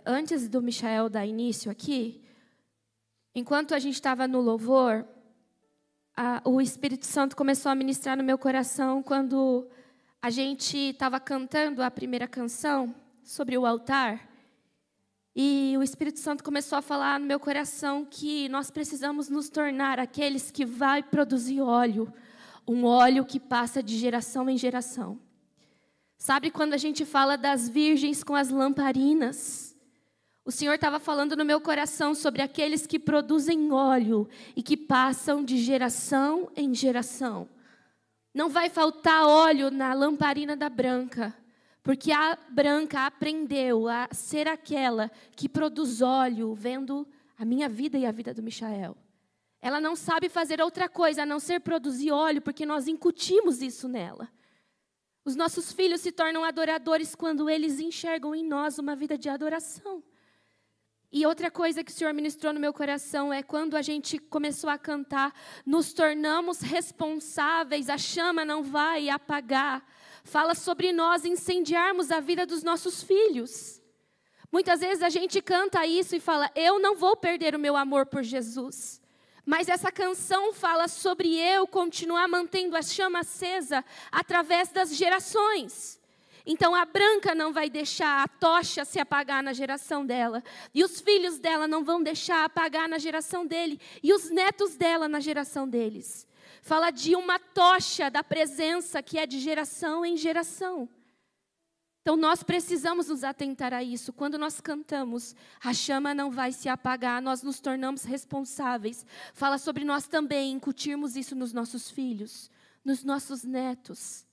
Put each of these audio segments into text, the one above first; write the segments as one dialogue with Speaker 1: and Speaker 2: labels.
Speaker 1: Antes do Michael dar início aqui, enquanto a gente estava no louvor, o Espírito Santo começou a ministrar no meu coração quando a gente estava cantando a primeira canção sobre o altar. E o Espírito Santo começou a falar no meu coração que nós precisamos nos tornar aqueles que vai produzir óleo, um óleo que passa de geração em geração. Sabe quando a gente fala das virgens com as lamparinas? O Senhor estava falando no meu coração sobre aqueles que produzem óleo e que passam de geração em geração. Não vai faltar óleo na lamparina da Branca, porque a Branca aprendeu a ser aquela que produz óleo, vendo a minha vida e a vida do Michael. Ela não sabe fazer outra coisa a não ser produzir óleo, porque nós incutimos isso nela. Os nossos filhos se tornam adoradores quando eles enxergam em nós uma vida de adoração. E outra coisa que o Senhor ministrou no meu coração é quando a gente começou a cantar, nos tornamos responsáveis, a chama não vai apagar. Fala sobre nós incendiarmos a vida dos nossos filhos. Muitas vezes a gente canta isso e fala, eu não vou perder o meu amor por Jesus. Mas essa canção fala sobre eu continuar mantendo a chama acesa através das gerações. Então a Branca não vai deixar a tocha se apagar na geração dela. E os filhos dela não vão deixar apagar na geração dele. E os netos dela na geração deles. Fala de uma tocha da presença que é de geração em geração. Então nós precisamos nos atentar a isso. Quando nós cantamos, a chama não vai se apagar, nós nos tornamos responsáveis. Fala sobre nós também incutirmos isso nos nossos filhos, nos nossos netos.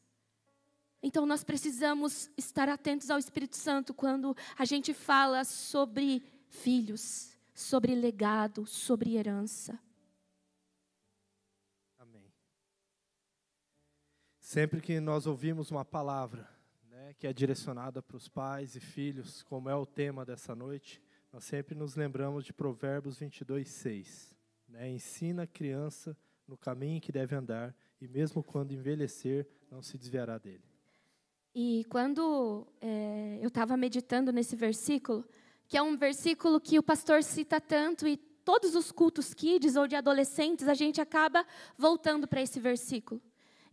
Speaker 1: Então nós precisamos estar atentos ao Espírito Santo quando a gente fala sobre filhos, sobre legado, sobre herança.
Speaker 2: Amém. Sempre que nós ouvimos uma palavra, que é direcionada para os pais e filhos, como é o tema dessa noite, nós sempre nos lembramos de Provérbios 22:6. Ensina a criança no caminho que deve andar, e mesmo quando envelhecer, não se desviará dele.
Speaker 1: E quando eu estava meditando nesse versículo, que é um versículo que o pastor cita tanto, e todos os cultos kids ou de adolescentes, a gente acaba voltando para esse versículo.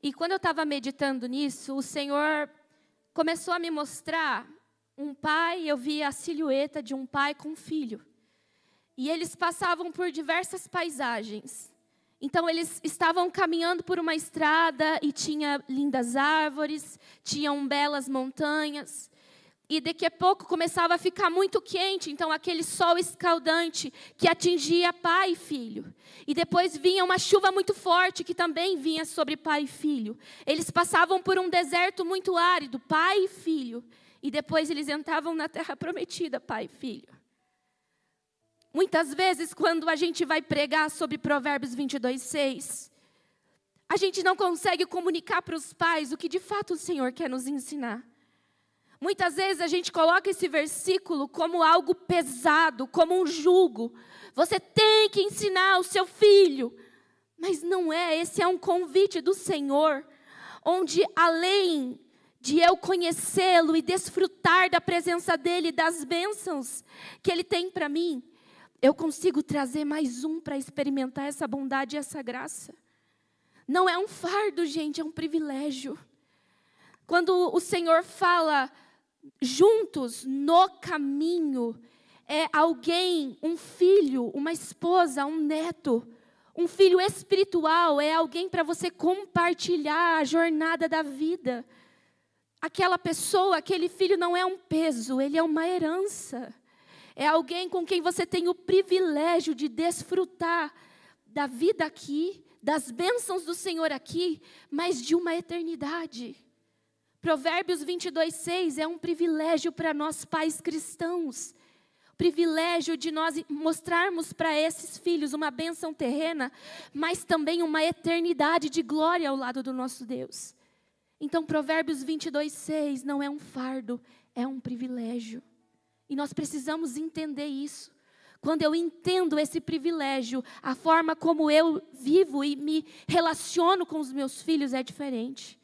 Speaker 1: E quando eu estava meditando nisso, o Senhor começou a me mostrar um pai, eu vi a silhueta de um pai com um filho. E eles passavam por diversas paisagens. Então, eles estavam caminhando por uma estrada e tinha lindas árvores, tinham belas montanhas. E daqui a pouco começava a ficar muito quente, então aquele sol escaldante que atingia pai e filho. E depois vinha uma chuva muito forte que também vinha sobre pai e filho. Eles passavam por um deserto muito árido, pai e filho. E depois eles entravam na terra prometida, pai e filho. Muitas vezes, quando a gente vai pregar sobre Provérbios 22:6, a gente não consegue comunicar para os pais o que de fato o Senhor quer nos ensinar. Muitas vezes a gente coloca esse versículo como algo pesado, como um jugo. Você tem que ensinar o seu filho. Mas não é, esse é um convite do Senhor, onde além de eu conhecê-lo e desfrutar da presença dEle, das bênçãos que Ele tem para mim, eu consigo trazer mais um para experimentar essa bondade e essa graça. Não é um fardo, gente, é um privilégio. Quando o Senhor fala juntos no caminho, é alguém, um filho, uma esposa, um neto, um filho espiritual, é alguém para você compartilhar a jornada da vida. Aquela pessoa, aquele filho não é um peso, ele é uma herança. É alguém com quem você tem o privilégio de desfrutar da vida aqui, das bênçãos do Senhor aqui, mas de uma eternidade. Provérbios 22:6 é um privilégio para nós pais cristãos. O privilégio de nós mostrarmos para esses filhos uma bênção terrena, mas também uma eternidade de glória ao lado do nosso Deus. Então, Provérbios 22:6 não é um fardo, é um privilégio. E nós precisamos entender isso. Quando eu entendo esse privilégio, a forma como eu vivo e me relaciono com os meus filhos é diferente.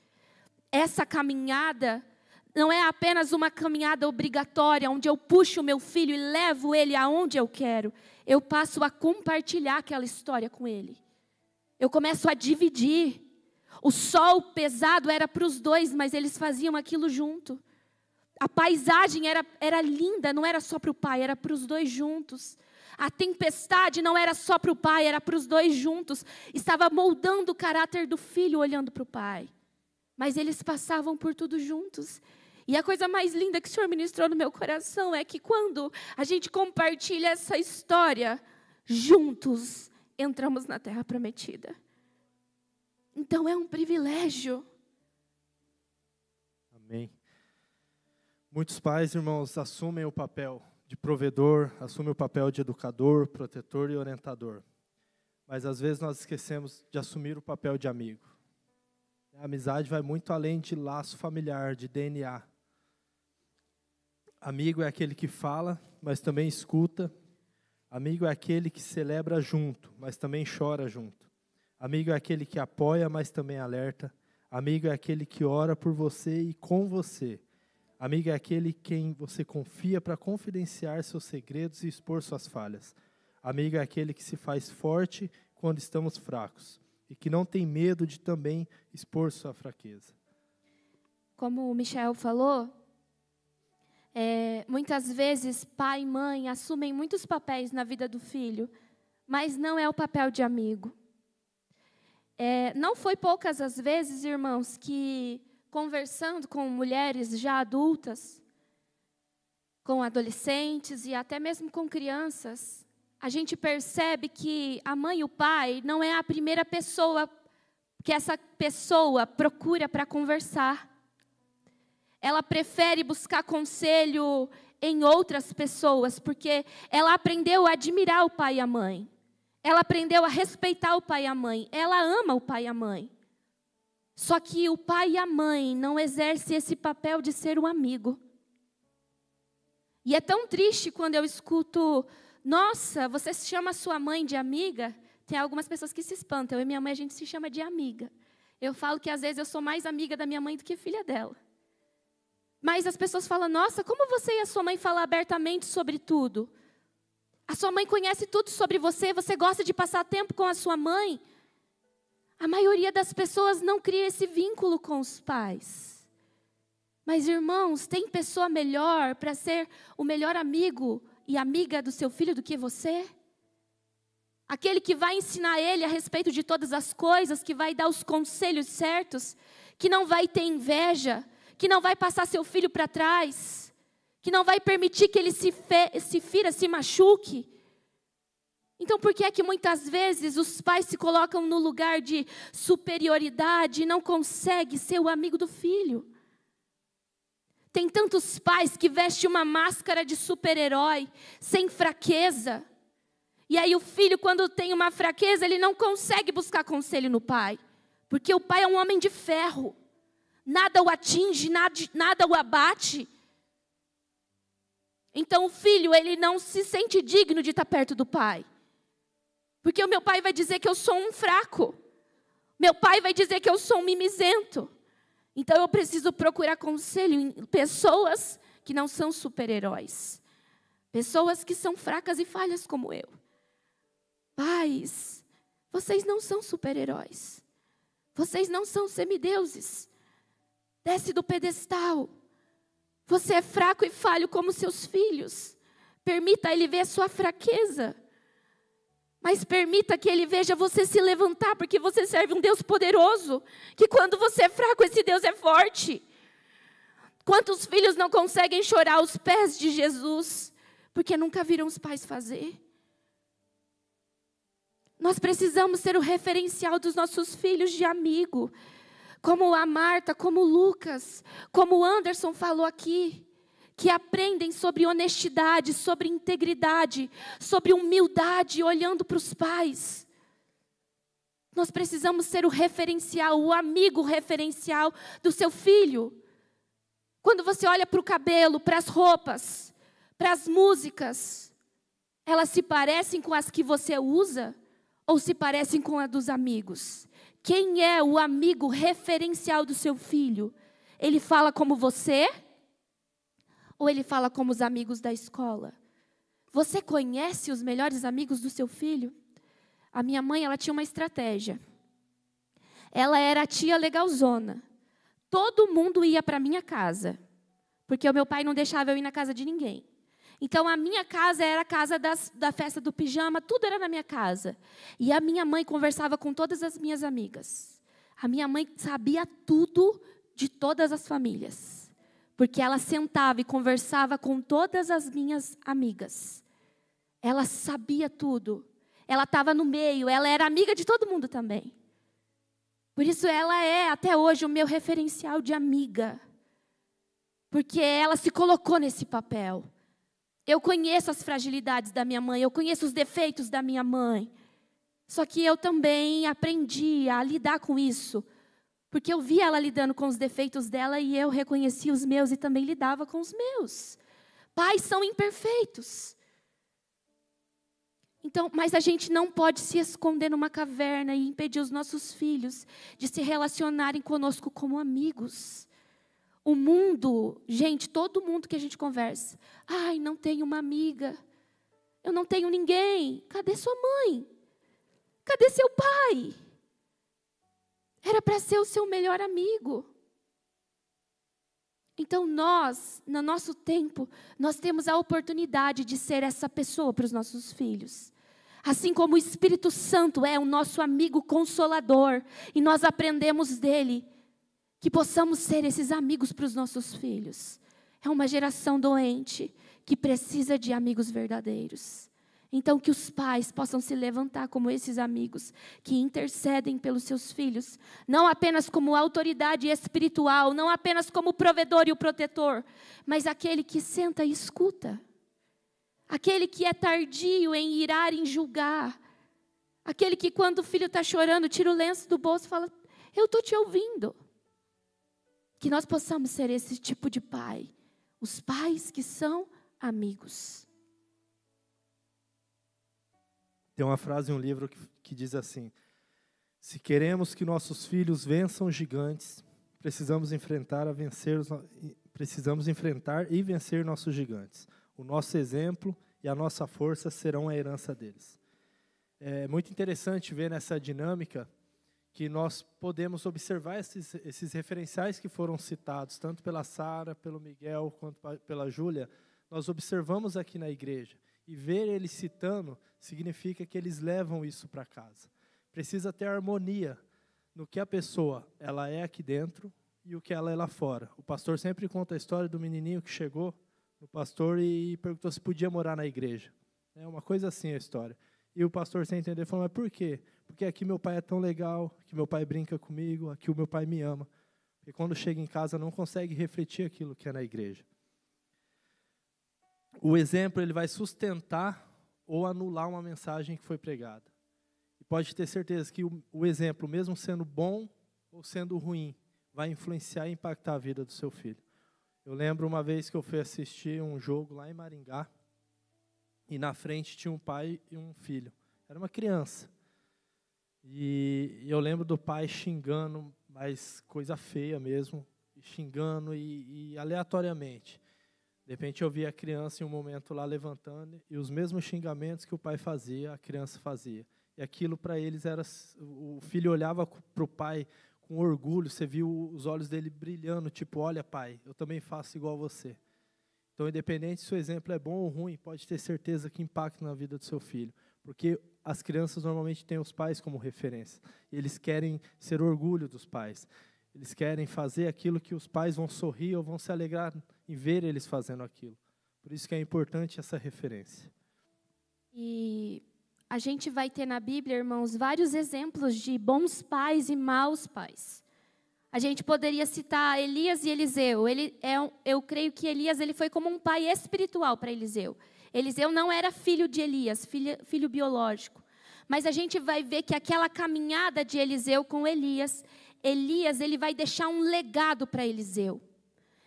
Speaker 1: Essa caminhada não é apenas uma caminhada obrigatória, onde eu puxo o meu filho e levo ele aonde eu quero. Eu passo a compartilhar aquela história com ele. Eu começo a dividir. O sol pesado era para os dois, mas eles faziam aquilo junto. A paisagem era linda, não era só para o pai, era para os dois juntos. A tempestade não era só para o pai, era para os dois juntos. Estava moldando o caráter do filho olhando para o pai. Mas eles passavam por tudo juntos. E a coisa mais linda que o Senhor ministrou no meu coração é que quando a gente compartilha essa história, juntos entramos na terra prometida. Então é um privilégio.
Speaker 2: Amém. Muitos pais, irmãos, assumem o papel de provedor, assumem o papel de educador, protetor e orientador. Mas às vezes nós esquecemos de assumir o papel de amigo. A amizade vai muito além de laço familiar, de DNA. Amigo é aquele que fala, mas também escuta. Amigo é aquele que celebra junto, mas também chora junto. Amigo é aquele que apoia, mas também alerta. Amigo é aquele que ora por você e com você. Amigo é aquele quem você confia para confidenciar seus segredos e expor suas falhas. Amigo é aquele que se faz forte quando estamos fracos e que não tem medo de também expor sua fraqueza.
Speaker 1: Como o Michel falou, muitas vezes pai e mãe assumem muitos papéis na vida do filho, mas não é o papel de amigo. Não foi poucas as vezes, irmãos, que conversando com mulheres já adultas, com adolescentes e até mesmo com crianças, a gente percebe que a mãe e o pai não é a primeira pessoa que essa pessoa procura para conversar. Ela prefere buscar conselho em outras pessoas, porque ela aprendeu a admirar o pai e a mãe. Ela aprendeu a respeitar o pai e a mãe. Ela ama o pai e a mãe. Só que o pai e a mãe não exercem esse papel de ser um amigo. E é tão triste quando eu escuto, nossa, você chama sua mãe de amiga? Tem algumas pessoas que se espantam. Eu e minha mãe, a gente se chama de amiga. Eu falo que às vezes eu sou mais amiga da minha mãe do que filha dela. Mas as pessoas falam, nossa, como você e a sua mãe falam abertamente sobre tudo? A sua mãe conhece tudo sobre você, você gosta de passar tempo com a sua mãe. A maioria das pessoas não cria esse vínculo com os pais. Mas, irmãos, tem pessoa melhor para ser o melhor amigo e amiga do seu filho do que você? Aquele que vai ensinar ele a respeito de todas as coisas, que vai dar os conselhos certos, que não vai ter inveja, que não vai passar seu filho para trás, que não vai permitir que ele se fira, se machuque. Então, por que é que muitas vezes os pais se colocam no lugar de superioridade e não conseguem ser o amigo do filho? Tem tantos pais que vestem uma máscara de super-herói, sem fraqueza. E aí o filho, quando tem uma fraqueza, ele não consegue buscar conselho no pai. Porque o pai é um homem de ferro. Nada o atinge, nada o abate. Então o filho, ele não se sente digno de estar perto do pai. Porque o meu pai vai dizer que eu sou um fraco. Meu pai vai dizer que eu sou um mimizento. Então eu preciso procurar conselho em pessoas que não são super-heróis. Pessoas que são fracas e falhas como eu. Pais, vocês não são super-heróis. Vocês não são semideuses. Desce do pedestal. Você é fraco e falho como seus filhos. Permita ele ver a sua fraqueza. Mas permita que ele veja você se levantar, porque você serve um Deus poderoso. Que quando você é fraco, esse Deus é forte. Quantos filhos não conseguem chorar aos pés de Jesus, porque nunca viram os pais fazer? Nós precisamos ser o referencial dos nossos filhos de amigo. Como a Marta, como o Lucas, como o Anderson falou aqui. Que aprendem sobre honestidade, sobre integridade, sobre humildade, olhando para os pais. Nós precisamos ser o referencial, o amigo referencial do seu filho. Quando você olha para o cabelo, para as roupas, para as músicas, elas se parecem com as que você usa ou se parecem com as dos amigos? Quem é o amigo referencial do seu filho? Ele fala como você? Ou ele fala como os amigos da escola? Você conhece os melhores amigos do seu filho? A minha mãe, ela tinha uma estratégia. Ela era a tia legalzona. Todo mundo ia para a minha casa, porque o meu pai não deixava eu ir na casa de ninguém. Então, a minha casa era a casa da festa do pijama, tudo era na minha casa. E a minha mãe conversava com todas as minhas amigas. A minha mãe sabia tudo de todas as famílias, porque ela sentava e conversava com todas as minhas amigas. Ela sabia tudo. Ela estava no meio, ela era amiga de todo mundo também. Por isso ela é, até hoje, o meu referencial de amiga. Porque ela se colocou nesse papel. Eu conheço as fragilidades da minha mãe, eu conheço os defeitos da minha mãe. Só que eu também aprendi a lidar com isso. Porque eu via ela lidando com os defeitos dela e eu reconhecia os meus e também lidava com os meus. Pais são imperfeitos. Então, mas a gente não pode se esconder numa caverna e impedir os nossos filhos de se relacionarem conosco como amigos. O mundo, gente, todo mundo que a gente conversa, ai, não tenho uma amiga, eu não tenho ninguém. Cadê sua mãe? Cadê seu pai? Era para ser o seu melhor amigo. Então nós, no nosso tempo, nós temos a oportunidade de ser essa pessoa para os nossos filhos. Assim como o Espírito Santo é o nosso amigo consolador, e nós aprendemos dele, que possamos ser esses amigos para os nossos filhos. É uma geração doente que precisa de amigos verdadeiros. Então, que os pais possam se levantar como esses amigos que intercedem pelos seus filhos, não apenas como autoridade espiritual, não apenas como o provedor e o protetor, mas aquele que senta e escuta, aquele que é tardio em irar, em julgar, aquele que quando o filho está chorando, tira o lenço do bolso e fala, eu estou te ouvindo. Que nós possamos ser esse tipo de pai, os pais que são amigos.
Speaker 2: Tem uma frase em um livro que diz assim: se queremos que nossos filhos vençam gigantes, precisamos enfrentar e vencer nossos gigantes. O nosso exemplo e a nossa força serão a herança deles. É muito interessante ver nessa dinâmica que nós podemos observar esses referenciais que foram citados, tanto pela Sara, pelo Miguel, quanto pela Júlia, nós observamos aqui na igreja. E ver eles citando significa que eles levam isso para casa. Precisa ter harmonia no que a pessoa ela é aqui dentro e o que ela é lá fora. O pastor sempre conta a história do menininho que chegou no pastor e perguntou se podia morar na igreja. É uma coisa assim a história. E o pastor, sem entender, falou, mas por quê? Porque aqui meu pai é tão legal, que meu pai brinca comigo, aqui o meu pai me ama. E quando chega em casa não consegue refletir aquilo que é na igreja. O exemplo ele vai sustentar ou anular uma mensagem que foi pregada. E pode ter certeza que o exemplo, mesmo sendo bom ou sendo ruim, vai influenciar e impactar a vida do seu filho. Eu lembro uma vez que eu fui assistir um jogo lá em Maringá, e na frente tinha um pai e um filho. Era uma criança. E eu lembro do pai xingando, mas coisa feia mesmo, xingando e aleatoriamente. De repente eu vi a criança em um momento lá levantando, e os mesmos xingamentos que o pai fazia, a criança fazia. E aquilo para eles era, o filho olhava para o pai com orgulho, você viu os olhos dele brilhando, tipo, olha pai, eu também faço igual você. Então, independente se o exemplo é bom ou ruim, pode ter certeza que impacta na vida do seu filho. Porque as crianças normalmente têm os pais como referência. E eles querem ser orgulho dos pais. Eles querem fazer aquilo que os pais vão sorrir ou vão se alegrar em ver eles fazendo aquilo. Por isso que é importante essa referência.
Speaker 1: E a gente vai ter na Bíblia, irmãos, vários exemplos de bons pais e maus pais. A gente poderia citar Elias e Eliseu. Eu creio que Elias ele foi como um pai espiritual para Eliseu. Eliseu não era filho de Elias, filho biológico. Mas a gente vai ver que aquela caminhada de Eliseu com Elias ele vai deixar um legado para Eliseu.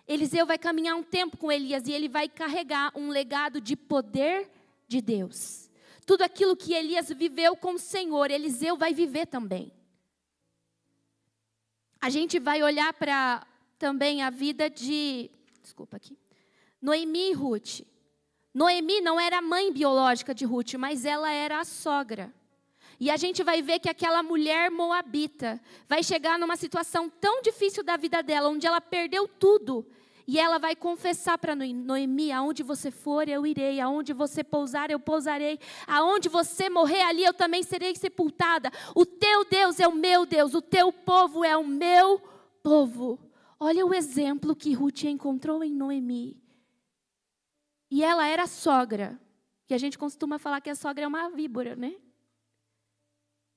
Speaker 1: Eliseu vai caminhar um tempo com Elias e ele vai carregar um legado de poder de Deus. Tudo aquilo que Elias viveu com o Senhor, Eliseu vai viver também. A gente vai olhar para também a vida de, Noemi e Ruth. Noemi não era a mãe biológica de Ruth, mas ela era a sogra. E a gente vai ver que aquela mulher moabita vai chegar numa situação tão difícil da vida dela, onde ela perdeu tudo. E ela vai confessar para Noemi: aonde você for, eu irei. Aonde você pousar, eu pousarei. Aonde você morrer, ali eu também serei sepultada. O teu Deus é o meu Deus. O teu povo é o meu povo. Olha o exemplo que Ruth encontrou em Noemi. E ela era sogra. Que a gente costuma falar que a sogra é uma víbora, né?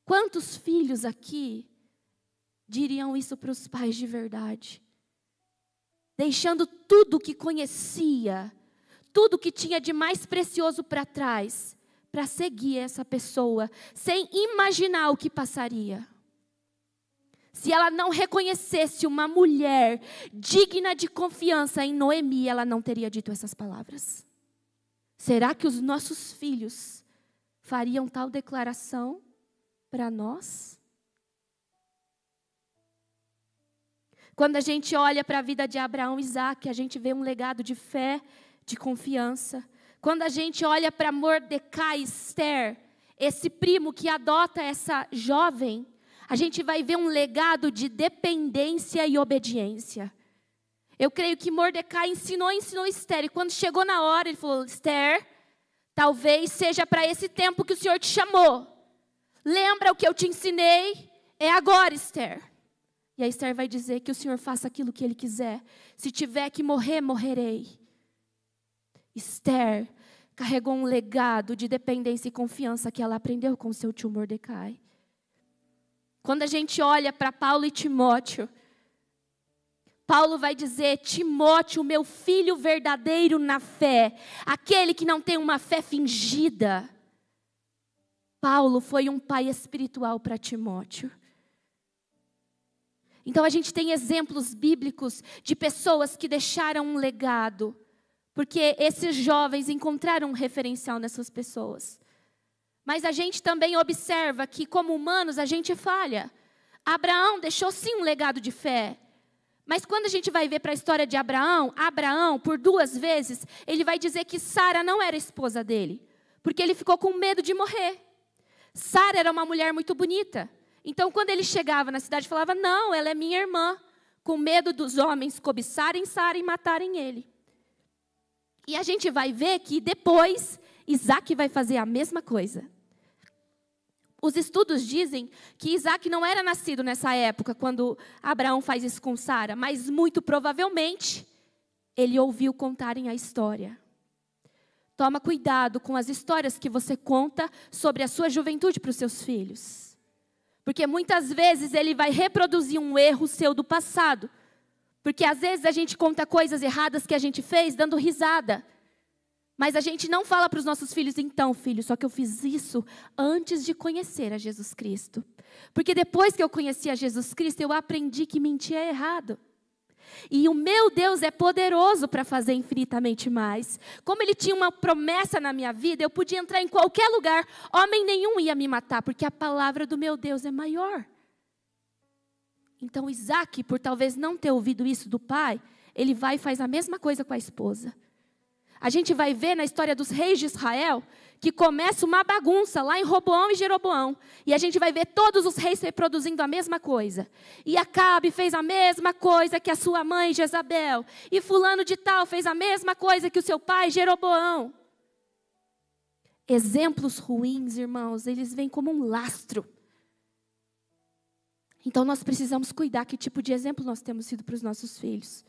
Speaker 1: Quantos filhos aqui diriam isso para os pais de verdade? Deixando tudo que conhecia, tudo que tinha de mais precioso para trás, para seguir essa pessoa, sem imaginar o que passaria. Se ela não reconhecesse uma mulher digna de confiança em Noemi, ela não teria dito essas palavras. Será que os nossos filhos fariam tal declaração para nós? Quando a gente olha para a vida de Abraão e Isaque, a gente vê um legado de fé, de confiança. Quando a gente olha para Mordecai e Esther, esse primo que adota essa jovem, a gente vai ver um legado de dependência e obediência. Eu creio que Mordecai ensinou Esther, e quando chegou na hora, ele falou: Esther, talvez seja para esse tempo que o Senhor te chamou. Lembra o que eu te ensinei? É agora, Esther. E a Esther vai dizer que o Senhor faça aquilo que Ele quiser. Se tiver que morrer, morrerei. Esther carregou um legado de dependência e confiança que ela aprendeu com seu tio Mordecai. Quando a gente olha para Paulo e Timóteo, Paulo vai dizer: Timóteo, meu filho verdadeiro na fé, aquele que não tem uma fé fingida. Paulo foi um pai espiritual para Timóteo. Então a gente tem exemplos bíblicos de pessoas que deixaram um legado, porque esses jovens encontraram um referencial nessas pessoas. Mas a gente também observa que, como humanos, a gente falha. Abraão deixou sim um legado de fé. Mas quando a gente vai ver para a história de Abraão, por 2 vezes, ele vai dizer que Sara não era esposa dele, porque ele ficou com medo de morrer. Sara era uma mulher muito bonita. Então, quando ele chegava na cidade, falava: não, ela é minha irmã, com medo dos homens cobiçarem Sara e matarem ele. E a gente vai ver que depois, Isaque vai fazer a mesma coisa. Os estudos dizem que Isaque não era nascido nessa época, quando Abraão faz isso com Sara, mas muito provavelmente ele ouviu contarem a história. Toma cuidado com as histórias que você conta sobre a sua juventude para os seus filhos. Porque muitas vezes ele vai reproduzir um erro seu do passado. Porque às vezes a gente conta coisas erradas que a gente fez dando risada. Mas a gente não fala para os nossos filhos: então, filho, só que eu fiz isso antes de conhecer a Jesus Cristo. Porque depois que eu conheci a Jesus Cristo, eu aprendi que mentir é errado. E o meu Deus é poderoso para fazer infinitamente mais. Como Ele tinha uma promessa na minha vida, eu podia entrar em qualquer lugar, homem nenhum ia me matar, porque a palavra do meu Deus é maior. Então Isaque, por talvez não ter ouvido isso do pai, ele vai e faz a mesma coisa com a esposa. A gente vai ver na história dos reis de Israel que começa uma bagunça lá em Roboão e Jeroboão. E a gente vai ver todos os reis reproduzindo a mesma coisa. E Acabe fez a mesma coisa que a sua mãe Jezabel. E fulano de tal fez a mesma coisa que o seu pai Jeroboão. Exemplos ruins, irmãos, eles vêm como um lastro. Então nós precisamos cuidar que tipo de exemplo nós temos sido para os nossos filhos.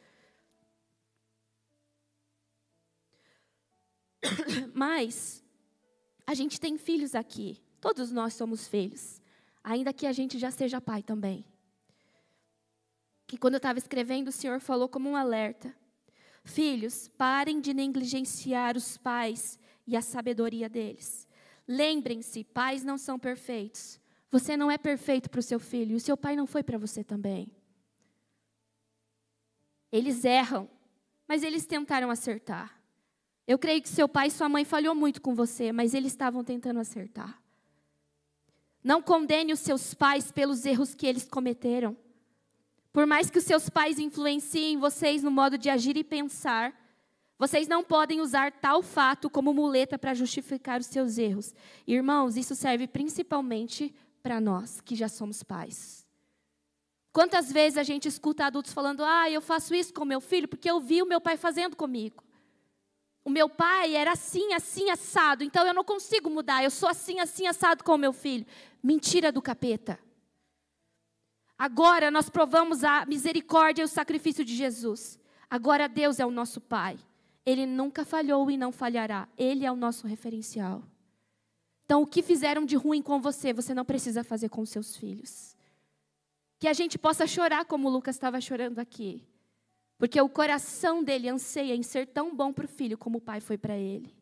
Speaker 1: Mas a gente tem filhos aqui. Todos nós somos filhos. Ainda que a gente já seja pai também. E quando eu estava escrevendo, o Senhor falou como um alerta: filhos, parem de negligenciar os pais e a sabedoria deles. Lembrem-se, pais não são perfeitos. Você não é perfeito para o seu filho. E o seu pai não foi para você também. Eles erram, mas eles tentaram acertar. Eu creio que seu pai e sua mãe falhou muito com você, mas eles estavam tentando acertar. Não condene os seus pais pelos erros que eles cometeram. Por mais que os seus pais influenciem vocês no modo de agir e pensar, vocês não podem usar tal fato como muleta para justificar os seus erros. Irmãos, isso serve principalmente para nós, que já somos pais. Quantas vezes a gente escuta adultos falando, eu faço isso com meu filho porque eu vi o meu pai fazendo comigo. O meu pai era assim, assim, assado, então eu não consigo mudar, eu sou assim, assim, assado com o meu filho. Mentira do capeta. Agora nós provamos a misericórdia e o sacrifício de Jesus. Agora Deus é o nosso Pai. Ele nunca falhou e não falhará. Ele é o nosso referencial. Então, o que fizeram de ruim com você, você não precisa fazer com seus filhos. Que a gente possa chorar como o Lucas estava chorando aqui. Porque o coração dele anseia em ser tão bom para o filho como o pai foi para ele.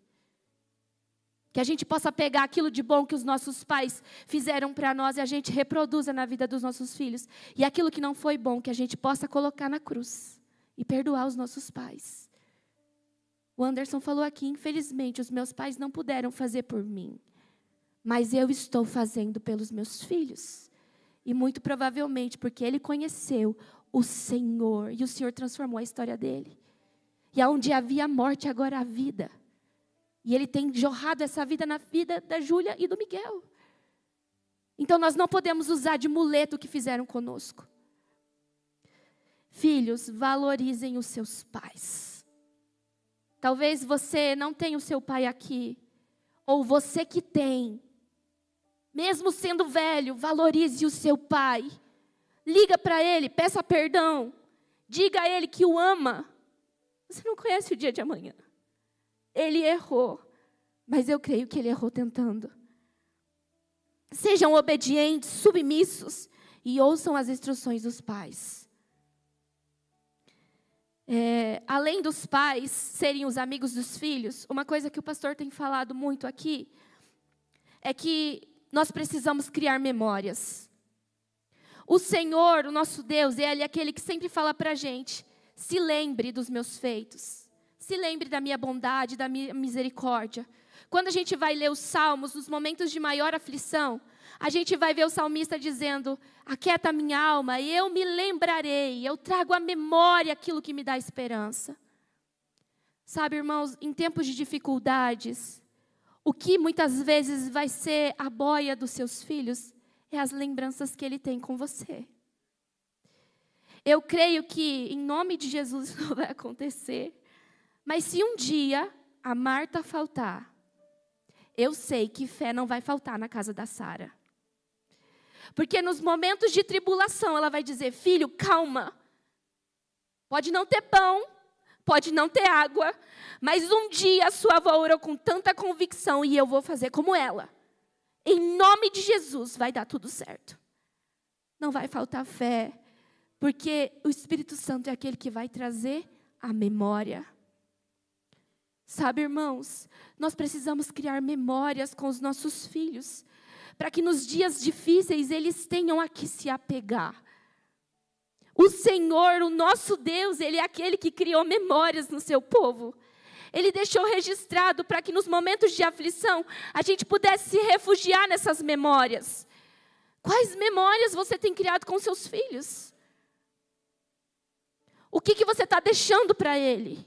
Speaker 1: Que a gente possa pegar aquilo de bom que os nossos pais fizeram para nós e a gente reproduza na vida dos nossos filhos. E aquilo que não foi bom, que a gente possa colocar na cruz e perdoar os nossos pais. O Anderson falou aqui, infelizmente, os meus pais não puderam fazer por mim. Mas eu estou fazendo pelos meus filhos. E muito provavelmente porque ele conheceu o Senhor. E o Senhor transformou a história dele. E onde havia morte, agora há vida. E Ele tem jorrado essa vida na vida da Júlia e do Miguel. Então nós não podemos usar de muleta o que fizeram conosco. Filhos, valorizem os seus pais. Talvez você não tenha o seu pai aqui. Ou você que tem. Mesmo sendo velho, valorize o seu pai. Liga para ele, peça perdão. Diga a ele que o ama. Você não conhece o dia de amanhã. Ele errou, mas eu creio que ele errou tentando. Sejam obedientes, submissos e ouçam as instruções dos pais. Além dos pais serem os amigos dos filhos, uma coisa que o pastor tem falado muito aqui é que nós precisamos criar memórias. O Senhor, o nosso Deus, Ele é aquele que sempre fala para a gente, se lembre dos meus feitos. Se lembre da minha bondade, da minha misericórdia. Quando a gente vai ler os salmos, nos momentos de maior aflição, a gente vai ver o salmista dizendo, aquieta minha alma, e eu me lembrarei, eu trago à memória aquilo que me dá esperança. Sabe, irmãos, em tempos de dificuldades, o que muitas vezes vai ser a boia dos seus filhos, é as lembranças que ele tem com você. Eu creio que, em nome de Jesus, isso não vai acontecer. Mas se um dia a Marta faltar, eu sei que fé não vai faltar na casa da Sara. Porque nos momentos de tribulação, ela vai dizer, filho, calma. Pode não ter pão, pode não ter água, mas um dia a sua avó orou com tanta convicção e eu vou fazer como ela. Em nome de Jesus vai dar tudo certo. Não vai faltar fé, porque o Espírito Santo é aquele que vai trazer a memória. Sabe, irmãos, nós precisamos criar memórias com os nossos filhos, para que nos dias difíceis eles tenham a que se apegar. O Senhor, o nosso Deus, Ele é aquele que criou memórias no seu povo. Ele deixou registrado para que nos momentos de aflição a gente pudesse se refugiar nessas memórias. Quais memórias você tem criado com seus filhos? O que você está deixando para ele?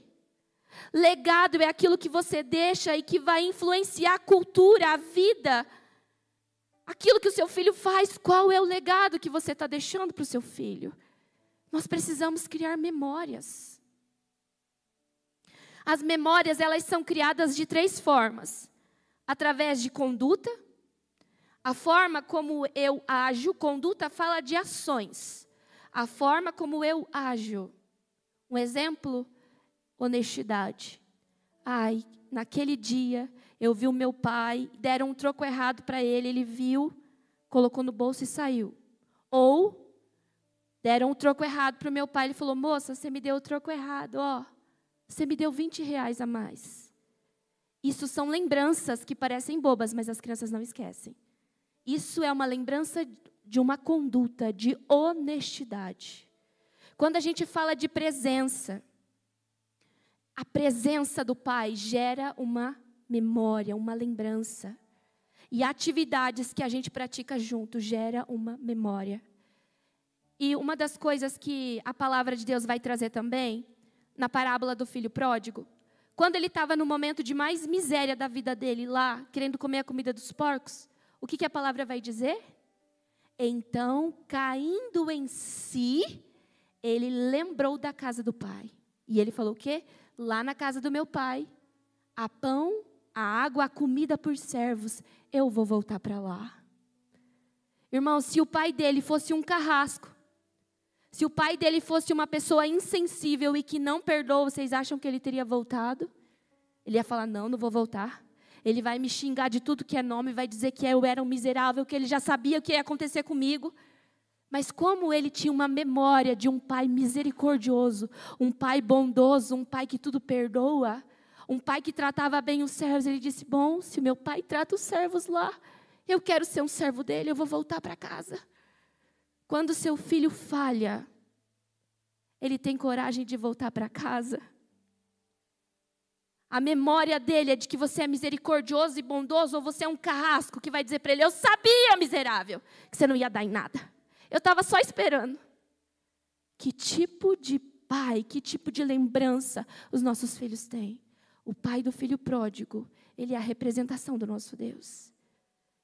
Speaker 1: Legado é aquilo que você deixa e que vai influenciar a cultura, a vida. Aquilo que o seu filho faz, qual é o legado que você está deixando para o seu filho? Nós precisamos criar memórias. As memórias, elas são criadas de 3 formas. Através de conduta. A forma como eu ajo, conduta fala de ações. A forma como eu ajo. Um exemplo, honestidade. Naquele dia, eu vi o meu pai, deram um troco errado para ele, ele viu, colocou no bolso e saiu. Ou, deram um troco errado para o meu pai, ele falou, moça, você me deu o troco errado, você me deu R$20 a mais. Isso são lembranças que parecem bobas, mas as crianças não esquecem. Isso é uma lembrança de uma conduta, de honestidade. Quando a gente fala de presença, a presença do Pai gera uma memória, uma lembrança. E atividades que a gente pratica junto gera uma memória. E uma das coisas que a palavra de Deus vai trazer também, na parábola do filho pródigo, quando ele estava no momento de mais miséria da vida dele lá, querendo comer a comida dos porcos, o que a palavra vai dizer? Então, caindo em si, ele lembrou da casa do pai. E ele falou o quê? Lá na casa do meu pai, há pão, a água, a comida por servos, eu vou voltar para lá. Irmão, se o pai dele fosse um carrasco, se o pai dele fosse uma pessoa insensível e que não perdoa, vocês acham que ele teria voltado? Ele ia falar, não vou voltar. Ele vai me xingar de tudo que é nome, vai dizer que eu era um miserável, que ele já sabia o que ia acontecer comigo. Mas como ele tinha uma memória de um pai misericordioso, um pai bondoso, um pai que tudo perdoa, um pai que tratava bem os servos, ele disse, bom, se o meu pai trata os servos lá, eu quero ser um servo dele, eu vou voltar para casa. Quando seu filho falha, ele tem coragem de voltar para casa? A memória dele é de que você é misericordioso e bondoso, ou você é um carrasco que vai dizer para ele, eu sabia, miserável, que você não ia dar em nada. Eu estava só esperando. Que tipo de pai, que tipo de lembrança os nossos filhos têm? O pai do filho pródigo, ele é a representação do nosso Deus.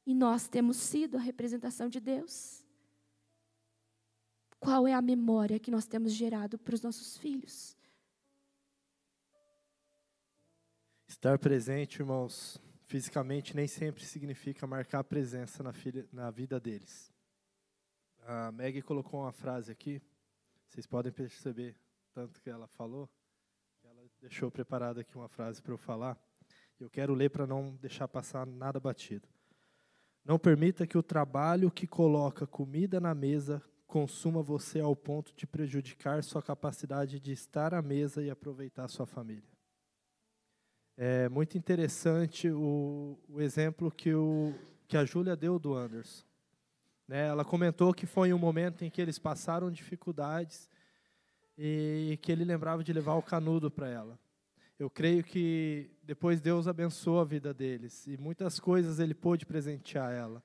Speaker 1: E nós temos sido a representação de Deus. Qual é a memória que nós temos gerado para os nossos filhos?
Speaker 2: Estar presente, irmãos, fisicamente nem sempre significa marcar presença na vida deles. A Maggie colocou uma frase aqui, vocês podem perceber tanto que ela falou, ela deixou preparada aqui uma frase para eu falar. Eu quero ler para não deixar passar nada batido. Não permita que o trabalho que coloca comida na mesa consuma você ao ponto de prejudicar sua capacidade de estar à mesa e aproveitar sua família. É muito interessante o exemplo que a Júlia deu do Anderson. Ela comentou que foi um momento em que eles passaram dificuldades e que ele lembrava de levar o canudo para ela. Eu creio que depois Deus abençoou a vida deles e muitas coisas ele pôde presentear ela.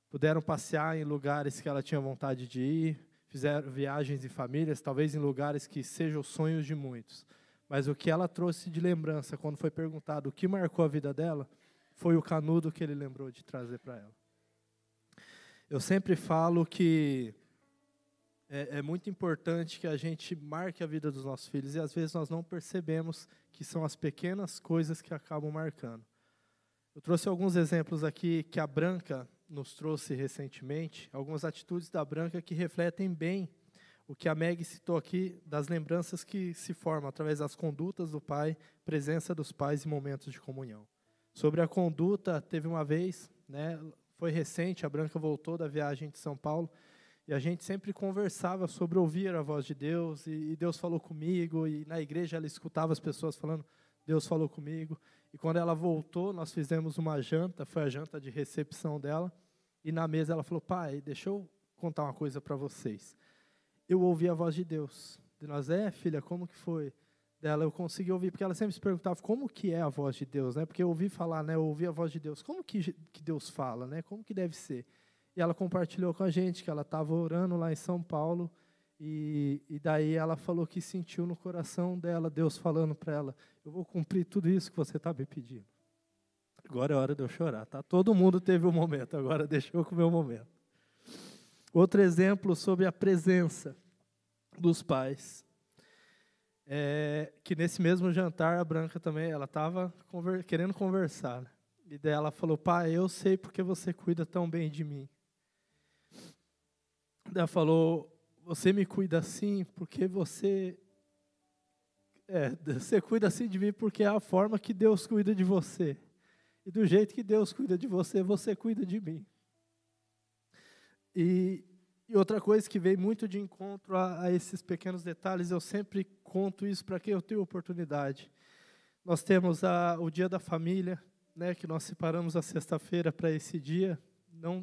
Speaker 2: Puderam passear em lugares que ela tinha vontade de ir, fizeram viagens em famílias, talvez em lugares que sejam os sonhos de muitos. Mas o que ela trouxe de lembrança, quando foi perguntado o que marcou a vida dela, foi o canudo que ele lembrou de trazer para ela. Eu sempre falo que é muito importante que a gente marque a vida dos nossos filhos e às vezes nós não percebemos que são as pequenas coisas que acabam marcando. Eu trouxe alguns exemplos aqui que a Branca nos trouxe recentemente, algumas atitudes da Branca que refletem bem o que a Meg citou aqui, das lembranças que se formam através das condutas do pai, presença dos pais e momentos de comunhão. Sobre a conduta, teve uma vez, foi recente, a Branca voltou da viagem de São Paulo, e a gente sempre conversava sobre ouvir a voz de Deus, e Deus falou comigo, e na igreja ela escutava as pessoas falando, Deus falou comigo. E quando ela voltou, nós fizemos uma janta, foi a janta de recepção dela, e na mesa ela falou, pai, deixa eu contar uma coisa para vocês. Eu ouvi a voz de Deus. De nós, filha, como que foi? Dela, eu consegui ouvir, porque ela sempre se perguntava como que é a voz de Deus, Porque eu ouvi falar, eu ouvi a voz de Deus. Como que Deus fala, Como que deve ser? E ela compartilhou com a gente que ela estava orando lá em São Paulo, e daí ela falou que sentiu no coração dela, Deus falando para ela, eu vou cumprir tudo isso que você está me pedindo. Agora é hora de eu chorar, tá? Todo mundo teve um momento, agora deixa eu com o meu momento. Outro exemplo sobre a presença dos pais. Que nesse mesmo jantar, a Branca também, ela estava querendo conversar. E daí ela falou, pai, eu sei porque você cuida tão bem de mim. Ela falou, você me cuida assim porque você cuida assim de mim porque é a forma que Deus cuida de você. E do jeito que Deus cuida de você, você cuida de mim. E outra coisa que vem muito de encontro a esses pequenos detalhes, eu sempre conto isso para quem eu tenho oportunidade. Nós temos o Dia da Família, que nós separamos a sexta-feira para esse dia.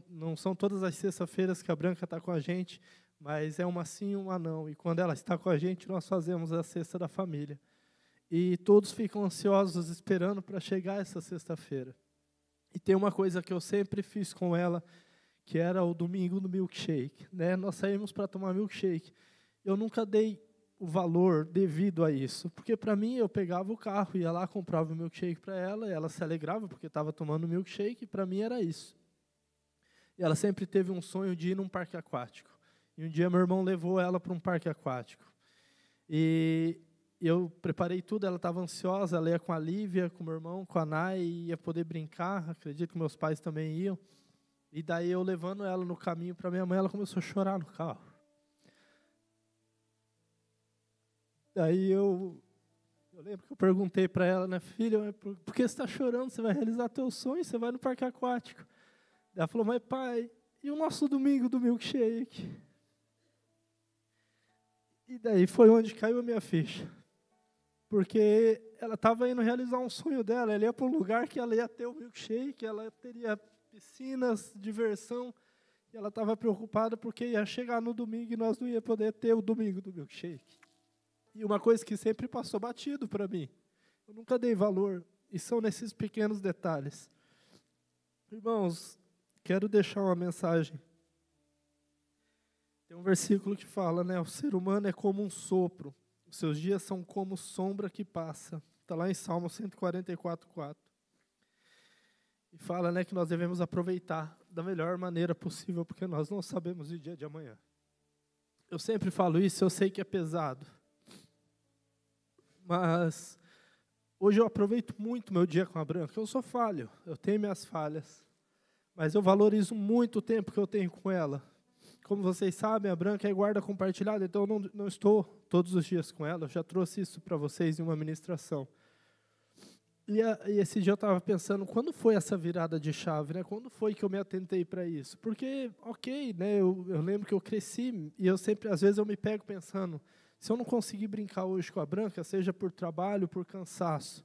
Speaker 2: Não são todas as sextas-feiras que a Branca está com a gente, mas é uma sim e uma não. E quando ela está com a gente, nós fazemos a Sexta da Família. E todos ficam ansiosos esperando para chegar essa sexta-feira. E tem uma coisa que eu sempre fiz com ela, que era o domingo do milkshake, né? Nós saímos para tomar milkshake. Eu nunca dei o valor devido a isso, porque para mim eu pegava o carro, ia lá, comprava o milkshake para ela, e ela se alegrava porque estava tomando milkshake, e para mim era isso. E ela sempre teve um sonho de ir num parque aquático. E um dia meu irmão levou ela para um parque aquático. E eu preparei tudo, ela estava ansiosa, ela ia com a Lívia, com o meu irmão, com a Nai, ia poder brincar, acredito que meus pais também iam. E daí eu levando ela no caminho para minha mãe, ela começou a chorar no carro. Daí eu lembro que eu perguntei para ela, né, filha, por que você está chorando? Você vai realizar teu sonho, você vai no parque aquático. Ela falou, mas pai, e o nosso domingo do milkshake? E daí foi onde caiu a minha ficha. Porque ela estava indo realizar um sonho dela, ela ia para um lugar que ela ia ter o milkshake, ela teria piscinas, diversão, e ela estava preocupada porque ia chegar no domingo e nós não ia poder ter o domingo do milkshake. E uma coisa que sempre passou batido para mim, eu nunca dei valor, e são nesses pequenos detalhes. Irmãos, quero deixar uma mensagem. Tem um versículo que fala, né, o ser humano é como um sopro, os seus dias são como sombra que passa. Está lá em Salmo 144:4. E fala, né, que nós devemos aproveitar da melhor maneira possível, porque nós não sabemos o dia de amanhã. Eu sempre falo isso, eu sei que é pesado. Mas hoje eu aproveito muito meu dia com a Branca. Eu sou falho, eu tenho minhas falhas. Mas eu valorizo muito o tempo que eu tenho com ela. Como vocês sabem, a Branca é guarda compartilhada, então eu não estou todos os dias com ela. Eu já trouxe isso para vocês em uma ministração. E esse dia eu estava pensando, quando foi essa virada de chave, né? Quando foi que eu me atentei para isso? Porque, ok, né? Eu lembro que eu cresci e eu sempre, às vezes eu me pego pensando, se eu não conseguir brincar hoje com a Branca, seja por trabalho, por cansaço,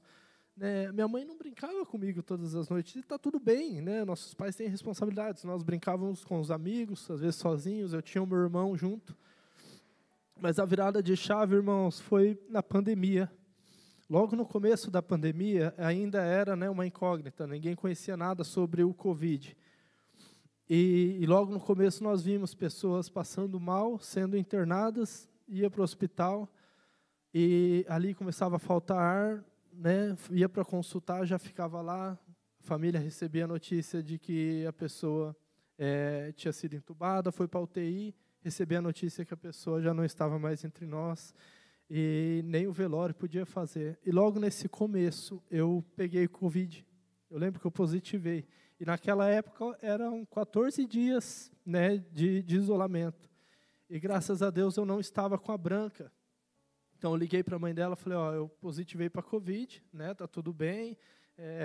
Speaker 2: né? Minha mãe não brincava comigo todas as noites, e está tudo bem, né? Nossos pais têm responsabilidades, nós brincávamos com os amigos, às vezes sozinhos, eu tinha o meu irmão junto. Mas a virada de chave, irmãos, foi na pandemia. Logo no começo da pandemia, ainda era, né, uma incógnita, ninguém conhecia nada sobre o Covid. E logo no começo nós vimos pessoas passando mal, sendo internadas, ia para o hospital, e ali começava a faltar ar, né, ia para consultar, já ficava lá, a família recebia a notícia de que a pessoa tinha sido entubada, foi para a UTI, recebia a notícia que a pessoa já não estava mais entre nós, e nem o velório podia fazer. E logo nesse começo, eu peguei Covid. Eu lembro que eu positivei. E naquela época, eram 14 dias, né, de isolamento. E graças a Deus, eu não estava com a Branca. Então, eu liguei para a mãe dela e falei, eu positivei para Covid, né, tá tudo bem,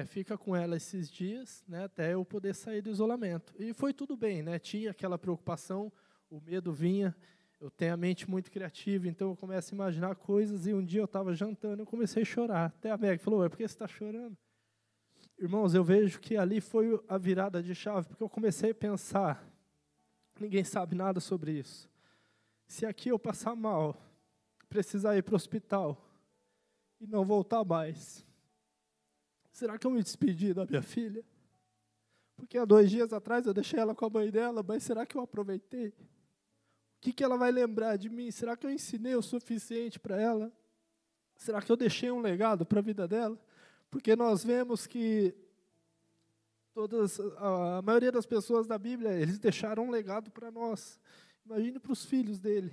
Speaker 2: fica com ela esses dias, né, até eu poder sair do isolamento. E foi tudo bem, né, tinha aquela preocupação, o medo vinha. Eu tenho a mente muito criativa, então eu começo a imaginar coisas, e um dia eu estava jantando e eu comecei a chorar. Até a Meg falou, por que você está chorando? Irmãos, eu vejo que ali foi a virada de chave, porque eu comecei a pensar, ninguém sabe nada sobre isso. Se aqui eu passar mal, precisar ir para o hospital e não voltar mais, será que eu me despedi da minha filha? Porque há 2 dias atrás eu deixei ela com a mãe dela, mas será que eu aproveitei? O que ela vai lembrar de mim? Será que eu ensinei o suficiente para ela? Será que eu deixei um legado para a vida dela? Porque nós vemos que a maioria das pessoas da Bíblia, eles deixaram um legado para nós. Imagine para os filhos dele.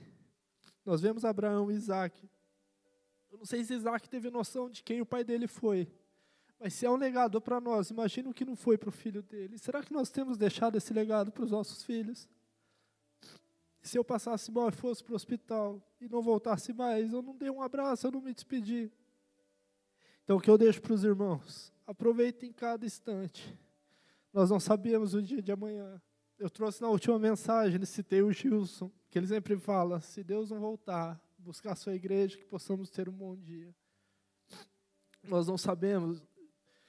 Speaker 2: Nós vemos Abraão e Isaac. Eu não sei se Isaac teve noção de quem o pai dele foi. Mas se é um legado para nós, imagine o que não foi para o filho dele. Será que nós temos deixado esse legado para os nossos filhos? Se eu passasse mal e fosse para o hospital e não voltasse mais, eu não dei um abraço, eu não me despedi. Então, o que eu deixo para os irmãos? Aproveitem cada instante. Nós não sabíamos o dia de amanhã. Eu trouxe na última mensagem, citei o Gilson, que ele sempre fala, se Deus não voltar, buscar a sua igreja, que possamos ter um bom dia. Nós não sabemos.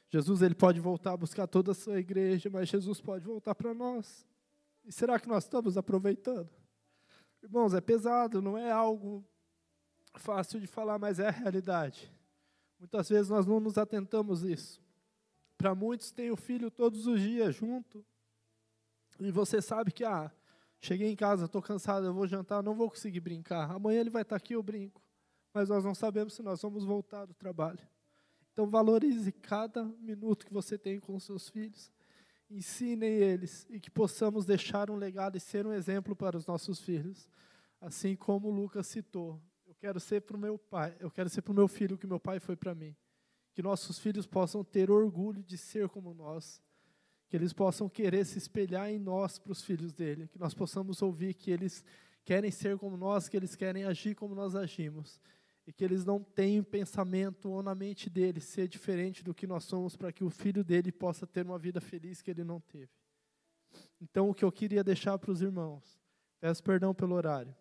Speaker 2: Jesus, ele pode voltar a buscar toda a sua igreja, mas Jesus pode voltar para nós. E será que nós estamos aproveitando? Irmãos, é pesado, não é algo fácil de falar, mas é a realidade. Muitas vezes nós não nos atentamos a isso. Para muitos tem o filho todos os dias junto, E você sabe que, cheguei em casa, estou cansado, eu vou jantar, não vou conseguir brincar. Amanhã ele vai estar aqui, eu brinco. Mas nós não sabemos se nós vamos voltar do trabalho. Então valorize cada minuto que você tem com os seus filhos. Ensinem eles e que possamos deixar um legado e ser um exemplo para os nossos filhos. Assim como o Lucas citou, eu quero ser para o meu pai, eu quero ser para o meu filho o que meu pai foi para mim. Que nossos filhos possam ter orgulho de ser como nós. Que eles possam querer se espelhar em nós para os filhos dele. Que nós possamos ouvir que eles querem ser como nós, que eles querem agir como nós agimos. E que eles não tenham pensamento ou na mente deles ser diferente do que nós somos, para que o filho dele possa ter uma vida feliz que ele não teve. Então, o que eu queria deixar para os irmãos, peço perdão pelo horário,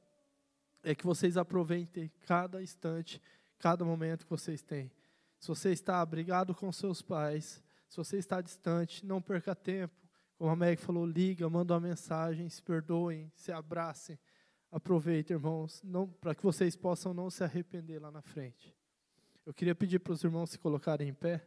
Speaker 2: é que vocês aproveitem cada instante, cada momento que vocês têm. Se você está abrigado com seus pais, se você está distante, não perca tempo. Como a Meg falou, liga, manda uma mensagem, se perdoem, se abracem. Aproveitem, irmãos, para que vocês possam não se arrepender lá na frente. Eu queria pedir para os irmãos se colocarem em pé.